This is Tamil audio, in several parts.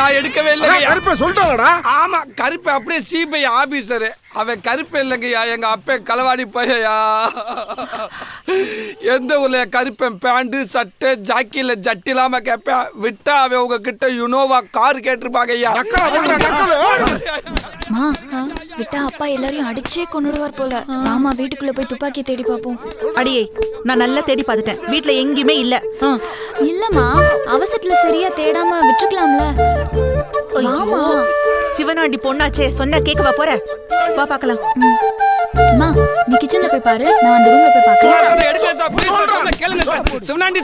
நான் எடுக்கவே இல்லைங்க. கருப்பை சொல்லிட்டாங்கடா. ஆமா, கருப்பை அப்படியே சிபிஐ ஆபீசரு. அவன் கருப்பை இல்லைங்கய்யா, எங்க அப்பா களவாடி பையா. எந்த ஊர்ல கருப்பன் பேண்ட் சட்டை ஜாக்கில ஜட்டி இல்லாம கேட்பேன். விட்டா அவன் உங்ககிட்ட யுனோவா கார் கேட்டிருப்பாங்க ஐயா. விட்டா அப்பா எல்லாரையும் அடிச்சே கொன்னுடுவார் போல. ஆமா, வீட்டுக்குள்ள போய் துப்பாக்கி தேடி பாப்போம். அடியே, நான் நல்லா தேடி பார்த்துட்டேன். வீட்ல எங்கேயுமே இல்ல. இல்லம்மா, அவசரத்துல சரியா தேடாம விட்டுக்கலாம்ல. ஆமா, சிவனாண்டி பொண்ணாச்சே, சொன்னா கேட்கவா போற? வா பார்க்கலாம். அம்மா, நீ கிச்சன்ல போய் பாரு, நான் அந்த ரூம்ல போய் பார்க்கறேன். கேளுங்க சார். சிவனாண்டி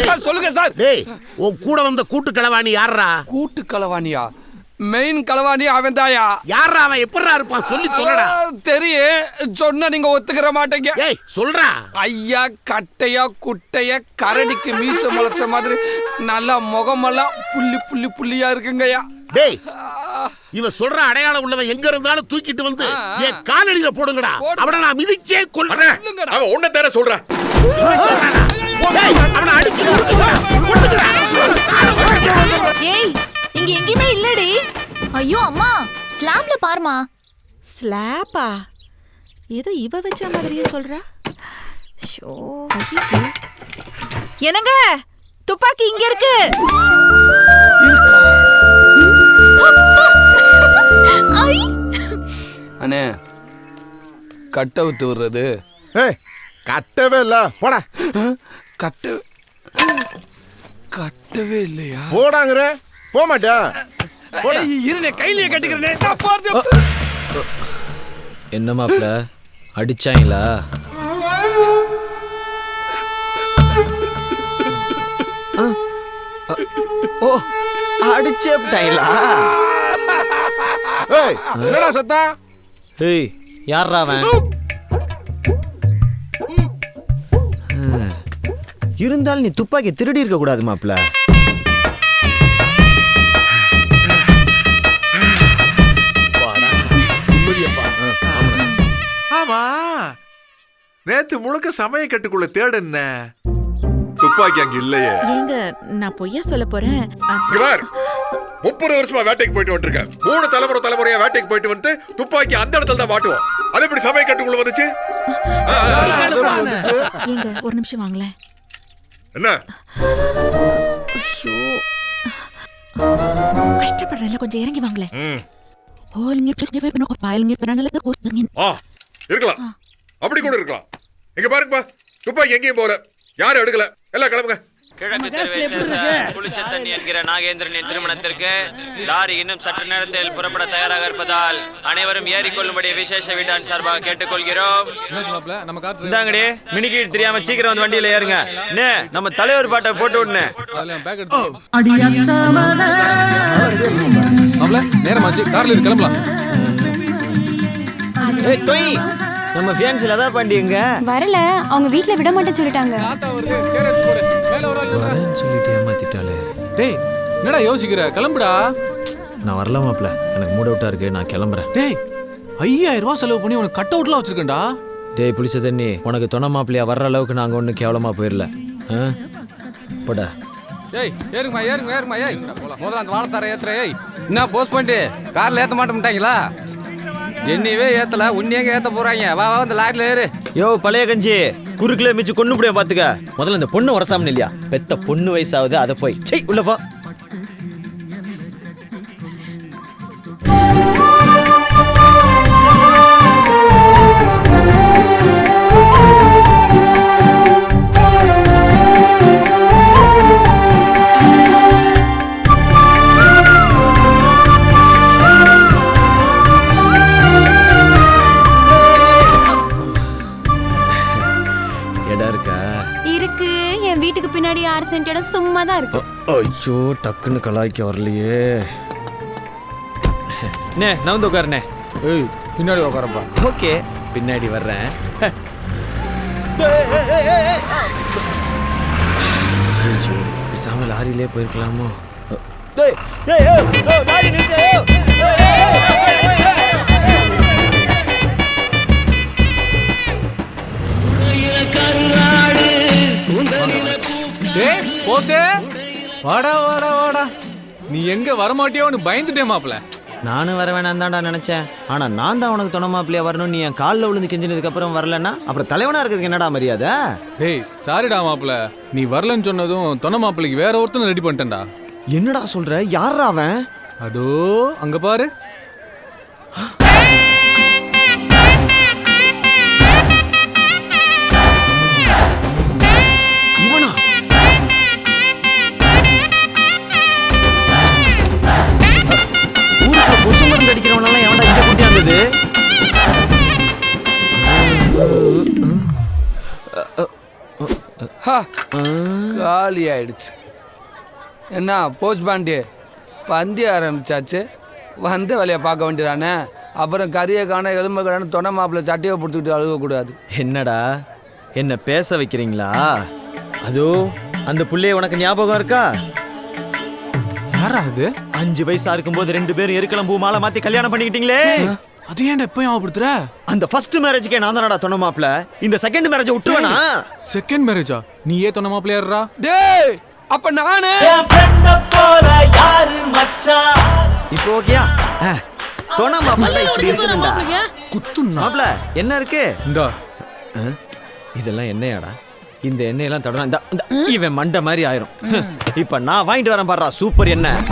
சார் சொல்லுங்க சார். டேய், உன் கூட வந்த கூட்டு களவாணி யாரா? கூட்டு களவாணியா? மெயின் களவாணி அவன் தாயா. யாரா அவன்? எப்படா இருப்பான் சொல்லி சொல்லடா. தெரியும், சொன்னா நீங்க ஒத்துக்கிற மாட்டீங்க. ஏய் சொல்றா. ஐயா, கட்டையா குட்டைய கரடிக்கு மீச முளைச்ச மாதிரி நல்லா முகமெல்லாம் புள்ளி புள்ளி புள்ளியா இருக்குங்கய்யா. டேய், இவ சொல்ற அடையாளம் உள்ளவன் எங்க இருந்தாலும் தூக்கிட்டு வந்து என் காலடியில போடுங்கடா. அவனை நான் மிதிச்சே கொல்றேன். அவன் ஒண்ணு தர சொல்றேன். அவனை அடிச்சு ஏய், இங்க எங்கேயுமே இல்லடி. ஐயோ அம்மா, ஸ்லாப்ல பாருமா. ஸ்லாப்பா? ஏதோ இவ வச்ச மாதிரியே சொல்றா. ஷோ, என்னங்க, துப்பாக்கி இங்க இருக்கு. அண்ணே, கட்ட விட்டு விடுறது. கட்டவே இல்ல. போடா. கட்டவே இல்லையா? போடாங்கற. போக மாட்டா. இருனே, கையிலேயே கட்டிக்கிறேன். என்ன மாப்ள, அடிச்சாங்களா? ஓ, அடிச்சேப்டாங்களா? ஏய், என்னடா சத்தம்? ஏய், யாரா அவன்? இருந்தாலும் நீ துப்பாக்கி திருடி இருக்க கூடாது மாப்ள. ஆமா, நேத்து முழுக்க சமய கட்டுக்குள்ள தேடு என்ன துப்பாக்கி அங்க இல்லையே. ஏங்க, நான் பொய்யா சொல்ல போறேன். 30 வருஷமா வேட்டைக்கு போயிட்டு வந்துருக்கேன். 3 தலைமுறையா வேட்டைக்கு போயிட்டு வந்து துப்பாக்கி அந்த இடத்துல தான் மாட்டுவோம். அது எப்படி சமய கட்டுக்குள்ள வந்துச்சு? ஏங்க, ஒரு நிமிஷம் வாங்களேன். என்ன? ஐயோ, கஷ்டப்படுறேன்ல, கொஞ்சம் இறங்கி வாங்களேன். இருக்கலாம், அப்படி கூட இருக்கலாம். இங்க பாருங்கப்பா, துப்பாக்கி எங்கேயும் போல, யாரும் எடுக்கல, எல்லாம் கிளம்புங்க. கிழக்கு தெருவை சேர்ந்த புளிச்சத்தண்ணி என்கிற நாகேந்திரனின் திருமணத்திற்கு லாரி இன்னும் சற்று நேரத்தில் புறப்பட தயாராக இருப்பதால் அனைவரும் ஏறிக்கொள்ளும்படி விசேஷ வீட்டான் சார்பாக கேட்டுக்கொள்கிறோம். இந்தாங்கடி, மினிக்கிட்டு தெரியாம சீக்கிரம் வந்து வண்டியில ஏறுங்க. நம்ம தலைவர் பாட்டை போட்டு விடுனே. நேரமாச்சு, கார்ல கிளம்பலாம். நம்ம ஃபியான்ஸில அதான் பாண்டி எங்க வரல, அவங்க வீட்ல விட மாட்டேன்னு சொல்லிட்டாங்க. வரேன்னு சொல்லிட்டு ஏமாத்திட்டாளே. டேய், என்னடா யோசிக்கிற? கிளம்புடா. நான் வரல மாப்ள, எனக்கு மூட் அவுட்டா இருக்கு, நான் கிளம்புறேன். டேய், 5000 ரூபாய் செலவு பண்ணி உனக்கு கட் அவுட்லாம் வச்சிருக்கேன்டா. டேய் புளிச்ச தண்ணி, உனக்கு துணை மாப்பிள்ளையா வர்ற அளவுக்கு நாங்க ஒன்றும் கேவலமா போயிடல. போடா. ஏய், ஏறுங்கம்மா, ஏறுங்கம்மா. ஏய், முதல்ல அந்த வாழைத்தார ஏத்துற. ஏய், என்ன போஸ்ட் பண்ணிட்டு கார்ல ஏத்த மாட்டேன்ட்டாங்களா? என்னையவே ஏத்தல, உன்னையங்க ஏத்த போறாங்க. வா வா, அந்த லாரில ஏறு. யோ பழைய கஞ்சி, குறுக்குல மிச்சு கொண்டு முடியும் பாத்துக்க. முதல்ல இந்த பொண்ணு வரசாமன் இல்லையா? பெத்த பொண்ணு வயசாகுது, அதை போய் செய் உள்ளப்பா. இருக்கு, என் வீட்டுக்கு பின்னாடி 6 சென்ட் இடம் சும்மா தான் இருக்கு. ஐயோ, டக்குன்னு கலாய்க்க வரலையே. நான் வந்து உட்காருனே. ஏய், பின்னாடி உட்காரப்பா. ஓகே, பின்னாடி வர்றேன். லாரியிலே போயிருக்கலாமோ? டேய் போசே, வாடா வாடா வாடா. நீ எங்க வரமாட்டியோன்னு பயந்துட்டேன் மாப்பிள்ள. நானும் வர வேணாம் தான்டா நினைச்சேன். ஆனா நான் தான் உனக்கு துணை மாப்பிள்ளையா வரணும். நீ என் காலில் விழுந்து கெஞ்சினதுக்கு அப்புறம் வரலன்னா அப்புறம் தலைவனா இருக்கிறதுக்கு என்னடா மரியாதை? டேய் சாரிடா மாப்பிள்ள, நீ வரலன்னு சொன்னதும் தொண மாப்பிள்ளைக்கு வேற ஒருத்தனை ரெடி பண்ணிட்டேன்டா. என்னடா சொல்ற? யாரா அவன்? அதோ அங்க பாரு. இவனா? ஊருக்குள்ள கொசு மருந்து அடிக்கிறவனெல்லாம் எவன்டா இங்க கூட்டியாந்தது? காலி ஆயிடுச்சு. என்ன போஸ்ட் பாண்டி பந்தி ஆரம்பிச்சாச்சு, வந்த வேலையை பார்க்க வேண்டியதானே. அப்புறம் கறியை காண எலும்பு காண தொண மாப்பிள்ளை சட்டையை பிடிச்சிக்கிட்டு அழுகக்கூடாது. என்னடா என்ன பேச வைக்கிறீங்களா? அதோ அந்த புள்ளைய உனக்கு ஞாபகம் இருக்கா? யாரா அது? 5 வயசா இருக்கும்போது 2 பேரும் எருக்கலாம் பூ மாலை மாத்தி கல்யாணம் பண்ணிக்கிட்டீங்களே. அது ஏன்டா எப்பயும் ஞாபகப்படுத்துற? அந்த ஃபர்ஸ்ட் மேரேஜ்க்கே நான் தானடா தொண மாப்பிள்ள. இந்த செகண்ட் மேரேஜை விட்டுருவேனா? செகண்ட் மேரேஜா? நீ ஏன் தொண மாப்பிள்ளையா இருறா? டேய் அப்ப நானே இப்போ ஓகேயா? தொண மாப்பிள்ள இப்படி இருக்குடா. குத்துனா மாப்பிள்ள என்ன இருக்கு? இந்தா இதெல்லாம் எண்ணெயாடா? இந்த எண்ணெயெல்லாம் தொடரா இந்த இவன் மண்டை மாதிரி ஆயிரும். இப்ப நான் வாங்கிட்டு வரேன் பாடுறா சூப்பர் எண்ணெய்.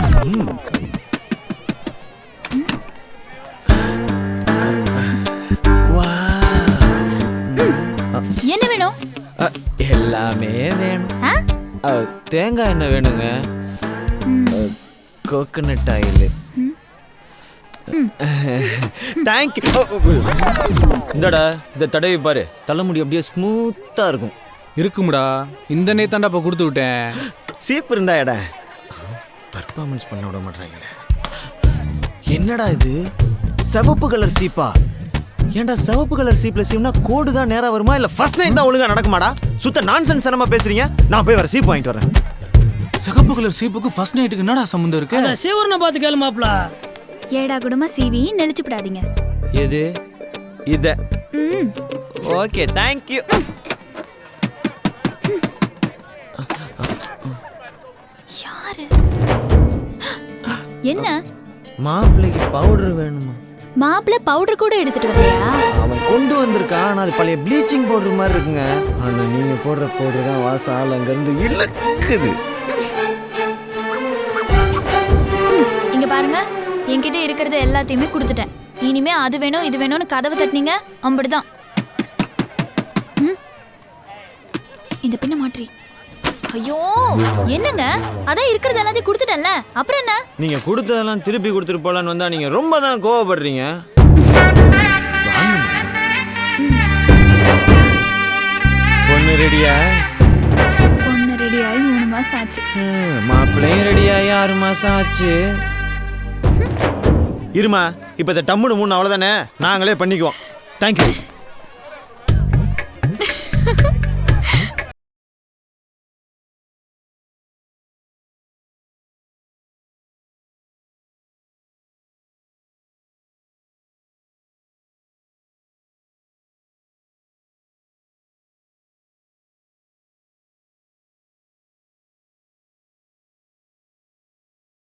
என்ன வேணும்? எல்லாமே வேணும். தேங்காய் எண்ணெய் வேணுங்க. Coconut oil. தேங்க்யூ. இந்தடா இந்த தடவி பாரு, தலைமுடி அப்படியே ஸ்மூத்தா இருக்கும். இருக்கும்டா. இந்த நேத்தாண்டா இப்ப கொடுத்து விட்டேன். சீப்பு இருந்தா எடா பர்ஃபார்மன்ஸ் பண்ண விட மாட்டாங்க. என்னடா இது சிவப்பு கலர் சீப்பா? ஏன்டா சிவப்பு கலர் சீப்ல சீப்னா கோடு தான் நேரா வருமா இல்ல ஃபர்ஸ்ட் நைட் தான் ஒழுங்கா நடக்குமாடா? சுத்த நான்சென்ஸ் தனமா பேசுறீங்க. நான் போய் வர சீப் வாங்கிட்டு வரேன். சிகப்பு கலர் சீப்புக்கு ஃபர்ஸ்ட் நைட்டுக்கு என்னடா சம்பந்தம் இருக்கு? அத சேவரன பாத்து கேளு மாப்ள. ஏடா குடமா சீவி நெளிச்சுப்படாதீங்க. எது இத? Okay thank you. யாரு? என்ன? மாப்பிள்ளைக்கு பவுடர் வேணுமா? மாப்பிள்ள பவுடர் கூட எடுத்துட்டு வரலையா? அவன் கொண்டு வந்திருக்கான். ஆனா அது பழைய ப்ளீச்சிங் பவுடர் மாதிரி இருக்குங்க. ஆனா நீங்க போடுற பவுடர் தான் வாசம் ஆள் அங்க இருந்து இழுக்குது. இங்க பாருங்க, என்கிட்ட இருக்கிறது எல்லாத்தையுமே கொடுத்துட்டேன். இனிமே அது வேணும் இது வேணும்னு கதவை தட்டினீங்க அம்படிதான். இந்த பின்ன மாற்றி. ஐயோ என்னங்க, அதான் இருக்கிறது எல்லாத்தையும் கொடுத்துட்டேன்ல, அப்புறம் என்ன? நீங்க கொடுத்ததெல்லாம் திருப்பி கொடுத்துட்டு போலான்னு வந்தா நீங்க ரொம்ப தான் கோவப்படுறீங்க. பொண்ணு ரெடியா? பொண்ணு ரெடியாகி 3 மாசம் ஆச்சு. மாப்பிள்ளையும் ரெடியாகி 6 மாசம் ஆச்சு. இருமா இப்ப இந்த டம்முன்னு 3 அவ்வளவுதானே, நாங்களே பண்ணிக்குவோம். தேங்க்யூ.